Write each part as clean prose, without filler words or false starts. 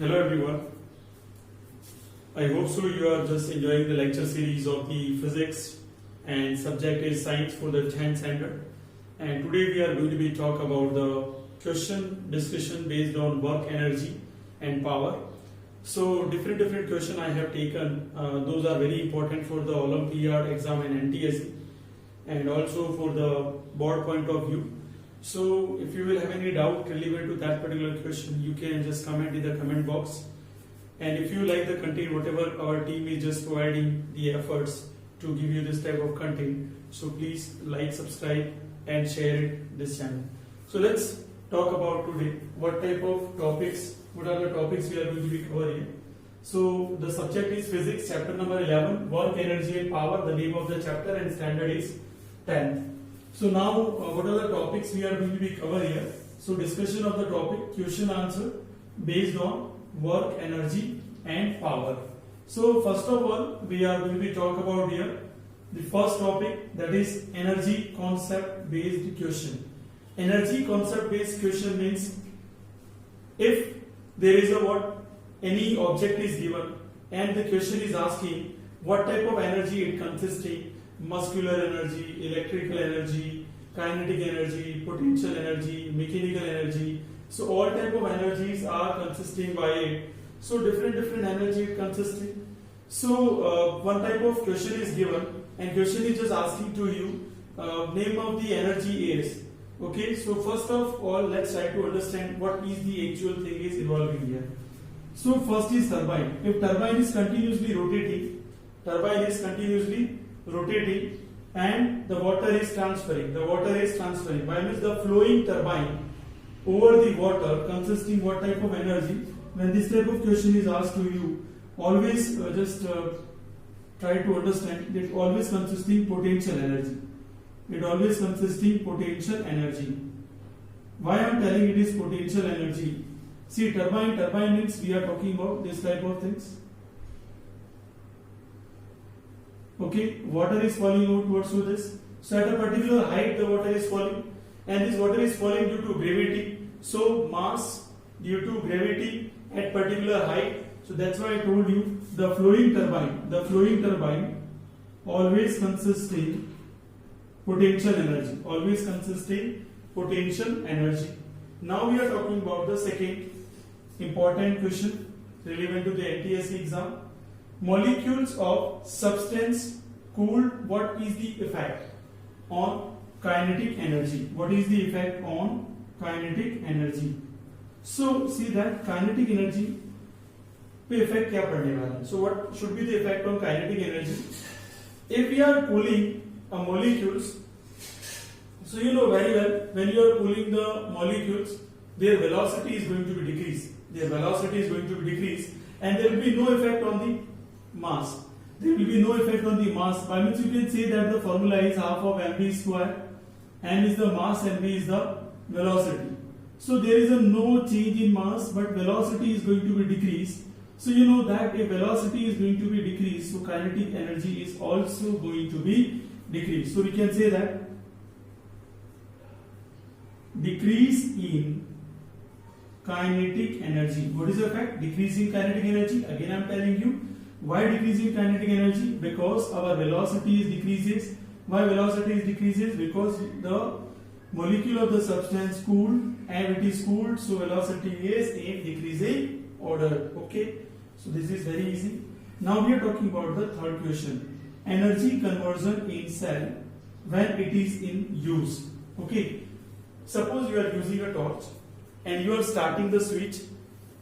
Hello everyone. I hope so you are just enjoying the lecture series of the physics and subject is science for the 10th standard. And today we are going to be talk about the question discussion based on work, energy and power. So different question I have taken. Those are very important for the Olympiad exam and NTSE and also for the board point of view. So if you will have any doubt relevant to that particular question, you can just comment in the comment box. And if you like the content, whatever our team is just providing the efforts to give you this type of content, so please like, subscribe and share it this channel. So let's talk about today what type of topics, what are the topics we are going to be covering. So the subject is physics, chapter number 11, work, energy and power, the name of the chapter, and standard is 10th. So now what are the topics we are going to be covering here? So discussion of the topic, question answer based on work, energy and power. So first of all we are going to be talk about here the first topic, that is energy concept based question. Energy concept based question means if there is any object is given and the question is asking what type of energy it consisting, muscular energy, electrical energy, kinetic energy, potential energy, mechanical energy. So all type of energies are consisting by it. So different energy it consisting. So one type of question is given and question is just asking to you name of the energy is. Okay, so first of all let's try to understand what is the actual thing is involving here. So first is turbine. If turbine is continuously rotating and the water is transferring. By means the flowing turbine over the water consisting what type of energy? When this type of question is asked to you, always try to understand that always consisting potential energy. Why I am telling it is potential energy? See, turbine means we are talking about this type of things. Okay, water is falling out towards this. So at a particular height the water is falling and this water is falling due to gravity. So mass due to gravity at particular height. So that's why I told you the flowing turbine always consisting potential energy. Now we are talking about the second important question relevant to the NTSE exam. Molecules of substance cooled, what is the effect on kinetic energy? So see that kinetic energy पे effect क्या पड़ने वाला है? So what should be the effect on kinetic energy? If we are cooling a molecules, so you know very well when you are cooling the molecules, their velocity is going to be decreased. And there will be no effect on the mass. By means you can say that the formula is half of mv square. M is the mass and v is the velocity. So there is no change in mass, but velocity is going to be decreased. So you know that if velocity is going to be decreased, so kinetic energy is also going to be decreased. So we can say that decrease in kinetic energy. What is the effect? Decreasing kinetic energy. Again I am telling you. Why decreasing kinetic energy? Because our velocity decreases. Why velocity decreases? Because the molecule of the substance cooled and it is cooled, so velocity is in decreasing order. Okay, so this is very easy. Now we are talking about the third question. Energy conversion in cell when it is in use. Okay, suppose you are using a torch and you are starting the switch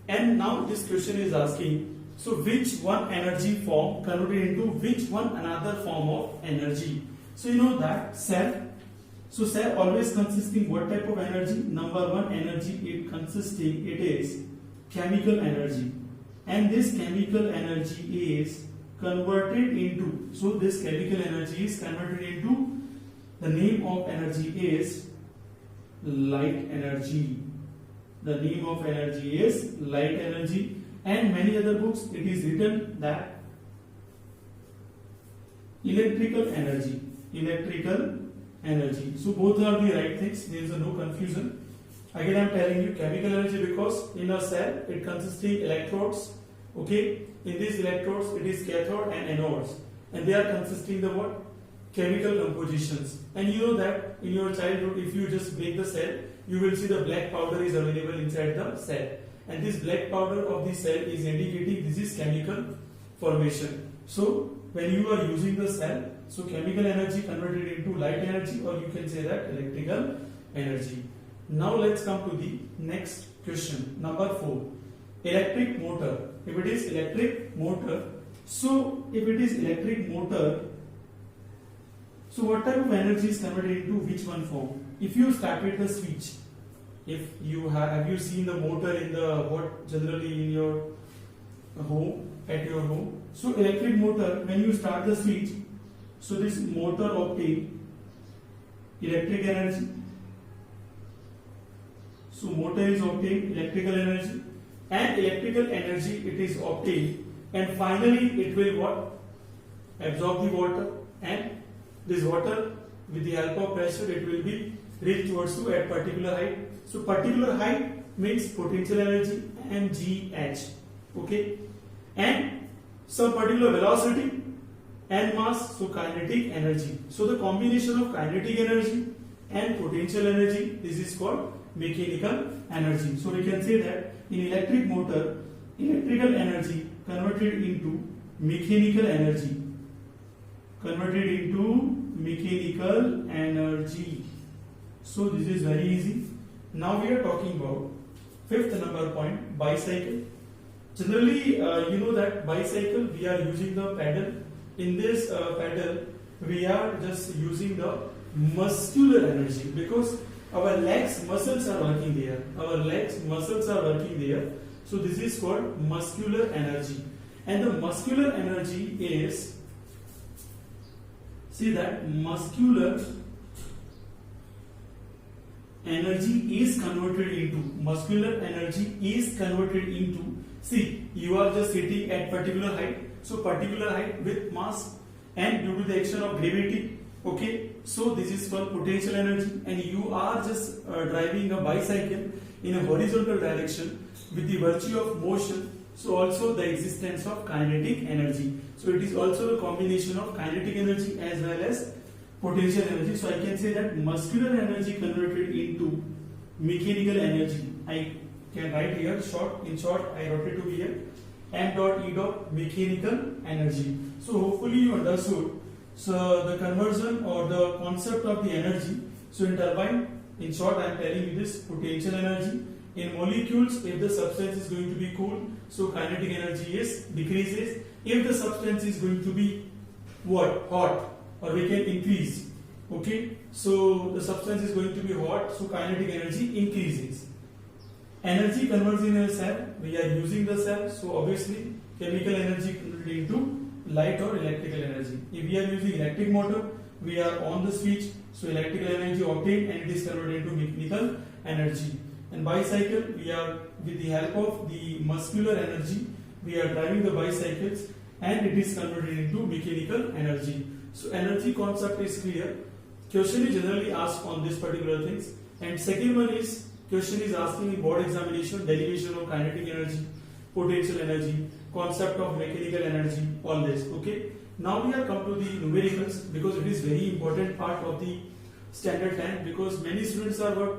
and now this question is asking, so which one energy form converted into which one another form of energy? So you know that cell. So cell always consisting what type of energy? Number one energy it is chemical energy. And this chemical energy is converted into, so this chemical energy is converted into, the name of energy is light energy. And many other books it is written that electrical energy. So both are the right things, there is no confusion. Again I'm telling you chemical energy because in a cell it consisting electrodes. Okay, in these electrodes it is cathode and anodes, and they are consisting the what? Chemical compositions. And you know that in your childhood, if you just break the cell, you will see the black powder is available inside the cell, and this black powder of the cell is indicating this is chemical formation. So when you are using the cell, so chemical energy converted into light energy, or you can say that electrical energy. Now let's come to the next question, number 4. Electric motor. If it is electric motor, so if it is electric motor, so what type of energy is converted into which one form? If you started the switch, if you have you seen the motor in the what generally in your home, at your home? So electric motor, when you start the switch, so this motor obtain electric energy. So motor is obtained electrical energy, and electrical energy it is obtained, and finally it will what? Absorb the water, and this water with the help of pressure it will be reached towards you at particular height. So particular height means potential energy mgh. Okay, and some particular velocity and mass, so kinetic energy. So the combination of kinetic energy and potential energy, this is called mechanical energy. So we can say that in electric motor, electrical energy converted into mechanical energy. Converted into mechanical energy. So this is very easy. Now we are talking about fifth number point, bicycle. Generally, you know that bicycle we are using the pedal. In this pedal, we are just using the muscular energy because our legs muscles are working there. Our legs muscles are working there. So this is called muscular energy, and the muscular energy is, see that muscular energy is converted into, see, you are just sitting at particular height, so particular height with mass, and due to the action of gravity, okay, so this is called potential energy, and you are just driving a bicycle in a horizontal direction with the virtue of motion, so also the existence of kinetic energy. So it is also a combination of kinetic energy as well as potential energy. So I can say that muscular energy converted into mechanical energy. I can write here in short I wrote it to here, m dot e dot mechanical energy. So hopefully you understood. So the conversion or the concept of the energy. So in turbine, in short I am telling you this potential energy. In molecules, if the substance is going to be cool, so kinetic energy is decreases. If the substance is going to be what? Hot, or we can increase. Okay, so the substance is going to be hot, so kinetic energy increases. Energy conversion in a cell, we are using the cell, so obviously chemical energy converted into light or electrical energy. If we are using electric motor, we are on the switch, so electrical energy obtained and it is converted into mechanical energy. And bicycle, we are with the help of the muscular energy, we are driving the bicycles and it is converted into mechanical energy. So energy concept is clear. Question is generally asked on this particular things. And second one is, question is asking in board examination, derivation of kinetic energy, potential energy, concept of mechanical energy, all this. Okay. Now we are come to the numericals because it is very important part of the standard 10 because many students are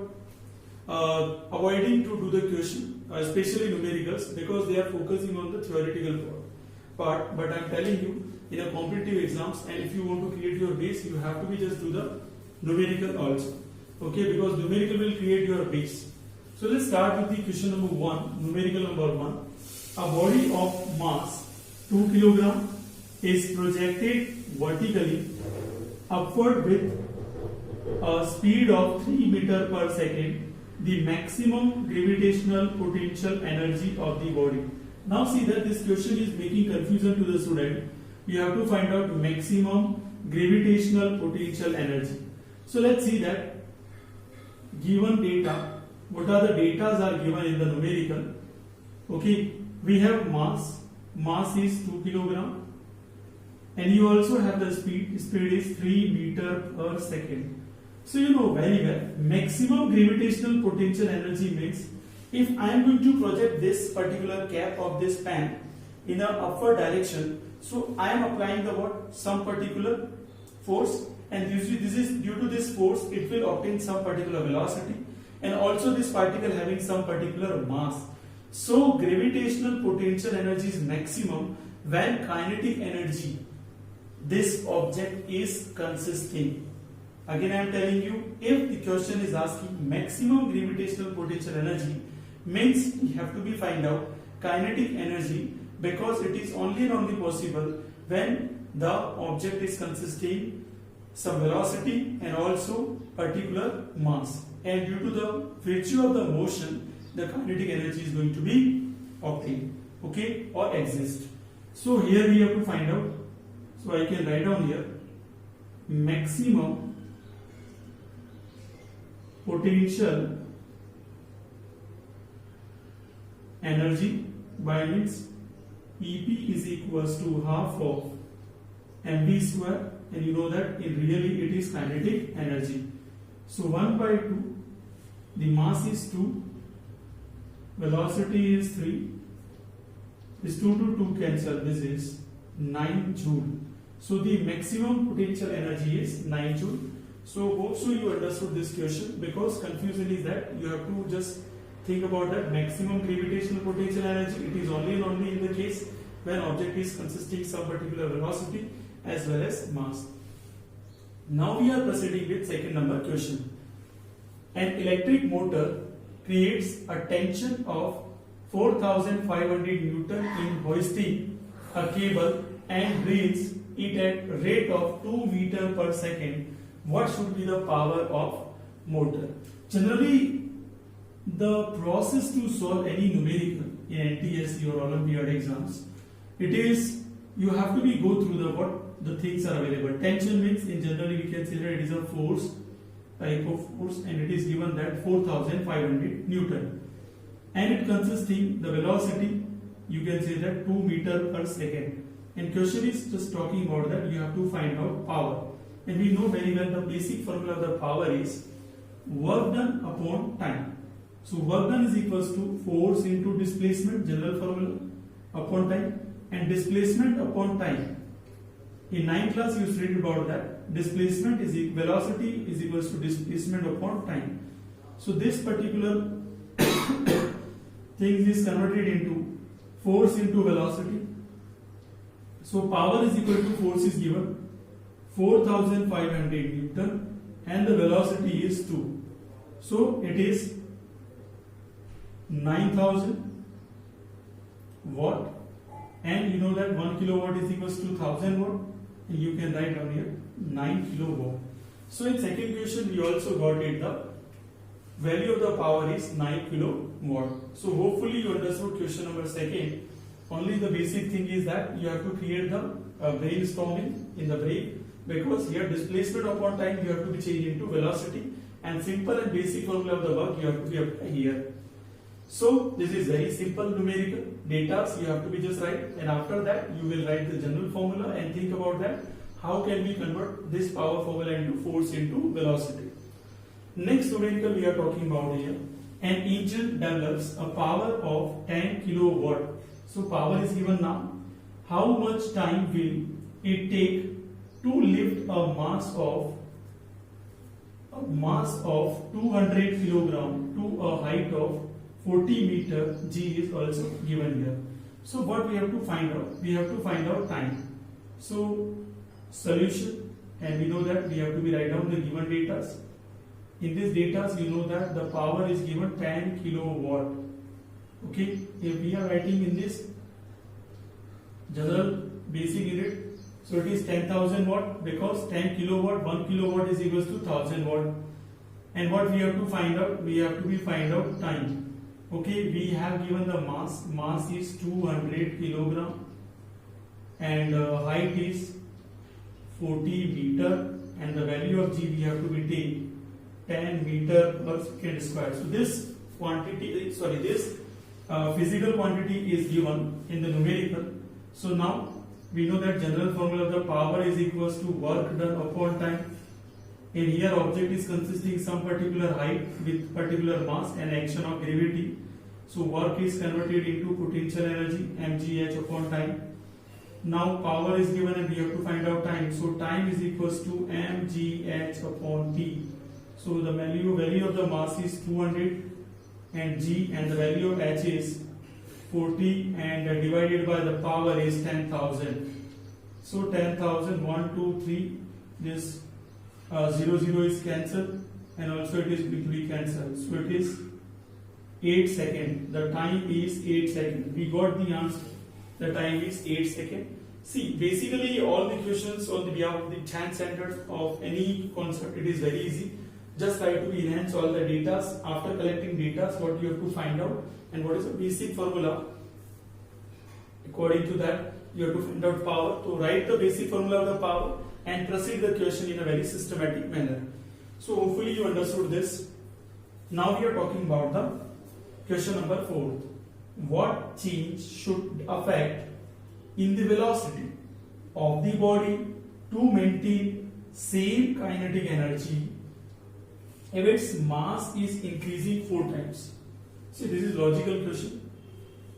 avoiding to do the question, especially numericals, because they are focusing on the theoretical part. But I am telling you, in a competitive exams, and if you want to create your base, you have to be just do the numerical also. Okay, because numerical will create your base. So let's start with the question number 1, numerical number 1. A body of mass 2 kg is projected vertically upward with a speed of 3 meter per second. The maximum gravitational potential energy of the body. Now see that this question is making confusion to the student. You have to find out maximum gravitational potential energy. So let's see that given data, what are the data are given in the numerical. Okay, we have mass is 2 kg, and you also have the speed is 3 meter per second. So you know very well, maximum gravitational potential energy means if I am going to project this particular cap of this pen in a upward direction, so I am applying the what? Some particular force, and usually this is due to this force it will obtain some particular velocity, and also this particle having some particular mass. So gravitational potential energy is maximum when kinetic energy this object is consisting. Again I am telling you, if the question is asking maximum gravitational potential energy, means you have to be find out kinetic energy, because it is only and only possible when the object is consisting some velocity and also particular mass, and due to the virtue of the motion the kinetic energy is going to be obtained, okay, or exist. So here we have to find out, so I can write down here maximum potential energy by means EP is equals to half of mv square, and you know that in really it is kinetic energy. So 1 by 2, the mass is 2, velocity is 3, this 2 to 2 cancel, this is 9 joule. So the maximum potential energy is 9 joule. So hope so you understood this question, because confusion is that you have to just think about that maximum gravitational potential energy. It is only and only in the case when object is consisting some particular velocity as well as mass. Now we are proceeding with second number question. An electric motor creates a tension of 4500 Newton in hoisting a cable and reels it at rate of 2 meter per second. What should be the power of motor? Generally, the process to solve any numerical in NTSC or Olympiad exams, it is you have to be go through the what the things are available. Tension means in generally we can say that it is a force, type of force, and it is given that 4500 Newton, and it consisting the velocity you can say that 2 meter per second. And question is just talking about that you have to find out power, and we know very well the basic formula of the power is work done upon time. So work done is equals to force into displacement, general formula, upon time, and displacement upon time. In 9th class you studied about that displacement is velocity is equals to displacement upon time. So this particular thing is converted into force into velocity. So power is equal to force is given 4500 Newton and the velocity is 2. So it is 9000 watt, and you know that 1 kilowatt is equals to 1000 watt, and you can write down here 9 kilowatt. So in second question we also got it, the value of the power is 9 kilowatt. So hopefully you understood question number second. Only the basic thing is that you have to create the brainstorming in the brain, because here displacement upon time you have to be changed into velocity, and simple and basic formula of the work you have to be applied here. So this is very simple numerical data, you have to be just write, and after that you will write the general formula and think about that how can we convert this power formula into force into velocity. Next numerical we are talking about here, an engine develops a power of 10 kilowatt. So power is given now. How much time will it take to lift a mass of 200 kilogram to a height of 40 meter? G is also given here. So what we have to find out? We have to find out time. So solution, and we know that we have to be write down the given data. In this data you know that the power is given 10 kilowatt. Okay, if we are writing in this general basic unit, so it is 10,000 watt, because 10 kilowatt, 1 kilowatt is equals to 1000 watt. And what we have to find out? We have to be find out time. Okay, we have given the mass is 200 kilogram, and height is 40 meter, and the value of G we have to be take 10 meter per second square. So this quantity, this physical quantity is given in the numerical. So now we know that general formula of the power is equals to work done upon time. and here object is consisting some particular height with particular mass and action of gravity. So work is converted into potential energy mgh upon time. Now power is given and we have to find out time. So time is equals to mgh upon p. So the value of the mass is 200 and g, and the value of h is 40, and divided by the power is 10,000. So 10,000, 1, 2, 3, this 0 is cancelled, and also it is going to be cancelled. So it is 8 seconds. The time is 8 seconds. We got the answer. The time is 8 seconds. See, basically all the questions on the behalf of the chance center of any concept, it is very easy. Just try to enhance all the data. After collecting data, what you have to find out and what is the basic formula. According to that, you have to find out power. To write the basic formula of the power and proceed the question in a very systematic manner. So hopefully you understood this. Now we are talking about the question number 4. What change should affect in the velocity of the body to maintain same kinetic energy if its mass is increasing 4 times? See, this is logical question.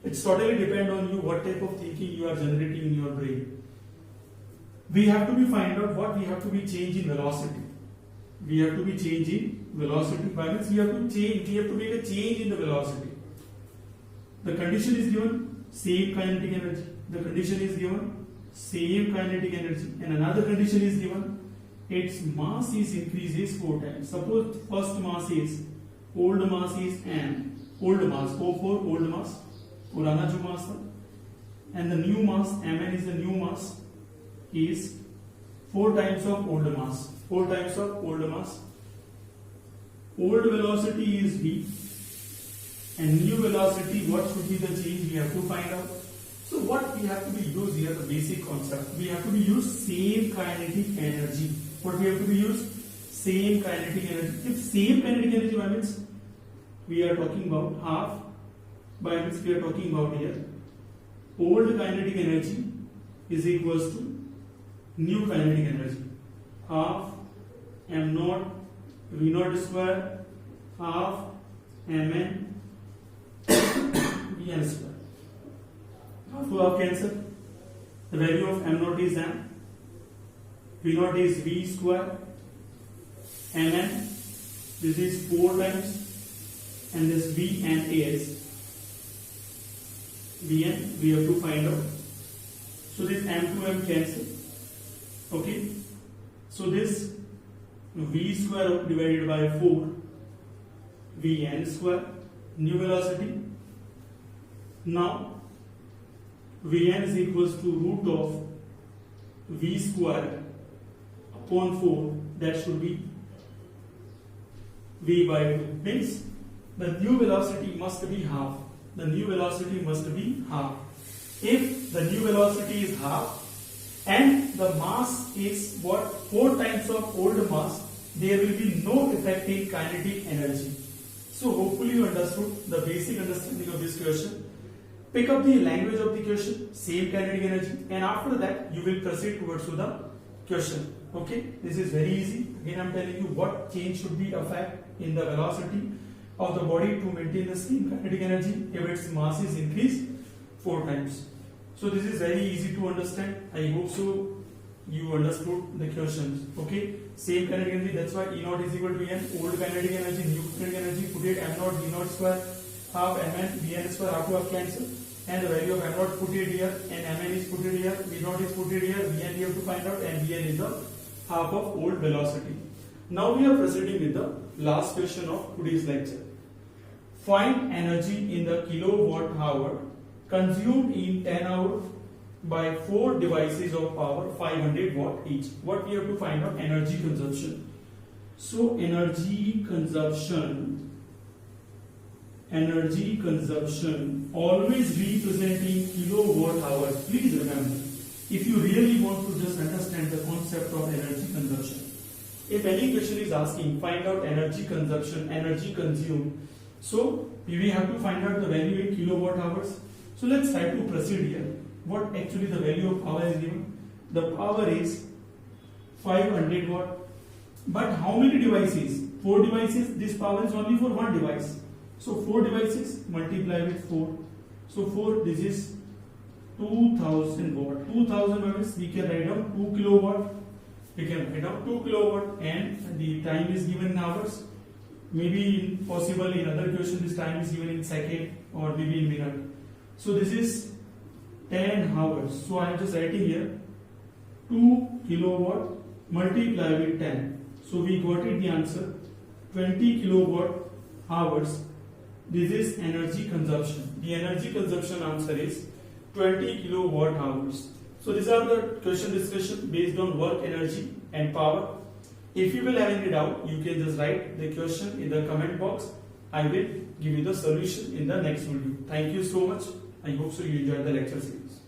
It's totally depend on you what type of thinking you are generating in your brain. We have to be find out what we have to be change in velocity. We have to be changing velocity. By means we have to change. We have to make a change in the velocity. The condition is given same kinetic energy. The condition is given same kinetic energy, and another condition is given its mass is increases 4 times. Suppose first mass is old mass is m, old mass O4 old mass, पुराना जो mass था, and the new mass mn is the new mass is 4 times of old mass. 4 times of old mass. Old velocity is v, and new velocity, what should be the change? We have to find out. So what we have to be used here, the basic concept. We have to be used same kinetic energy. What we have to be used? Same kinetic energy. If same kinetic energy, by means we are talking about half. By means we are talking about here old kinetic energy is equals to new kinetic energy. Half m naught v naught square half mn vn square. Half to half cancel. The value of m naught is m, v naught is v square, mn this is 4 times, and this vn is vn we have to find out. So this m to m cancel. Okay, so this v square divided by 4 vn square, new velocity. Now Vn is equals to root of v square upon 4, that should be v by 2. Means the new velocity must be half. The new velocity must be half. If the new velocity is half and the mass is what? 4 times of old mass, there will be no effective kinetic energy. So hopefully you understood the basic understanding of this question. Pick up the language of the question, same kinetic energy, and after that you will proceed towards to the question. Okay, this is very easy. Again, I am telling you what change should be affect in the velocity of the body to maintain the same kinetic energy if its mass is increased 4 times. So this is very easy to understand. I hope so you understood the questions. Okay, same kinetic energy. That's why E naught is equal to n. Old kinetic energy, new kinetic energy. Put it m naught v naught square half mn vn square half to half cancel. And the value of m naught put it here, and mn is put it here, v naught is put it here, vn you have to find out, and vn is the half of old velocity. Now we are proceeding with the last question of today's lecture. Find energy in the kilowatt hour consumed in 10 hours by 4 devices of power 500 watt each. What we have to find out? Energy consumption. So energy consumption always represent in kilowatt hours. Please remember, if you really want to just understand the concept of energy consumption, if any question is asking find out energy consumption, energy consumed, so we have to find out the value in kilowatt hours. So let's try to proceed here. What actually the value of power is given? The power is 500 watt. But how many devices? 4 devices. This power is only for one device. So 4 devices multiply with 4. So 4, this is 2000 watt. 2000 watts, we can write down 2 kilowatt. We can write down 2 kilowatt, and the time is given in hours. Maybe possible in other question this time is given in second or maybe in minute. So this is 10 hours. So I am just writing here 2 kilowatt multiply with 10. So we got it the answer 20 kilowatt hours. This is energy consumption. The energy consumption answer is 20 kilowatt hours. So these are the question discussion based on work, energy and power. If you will have any doubt, you can just write the question in the comment box. I will give you the solution in the next video. Thank you so much. I hope so you enjoyed the lecture series.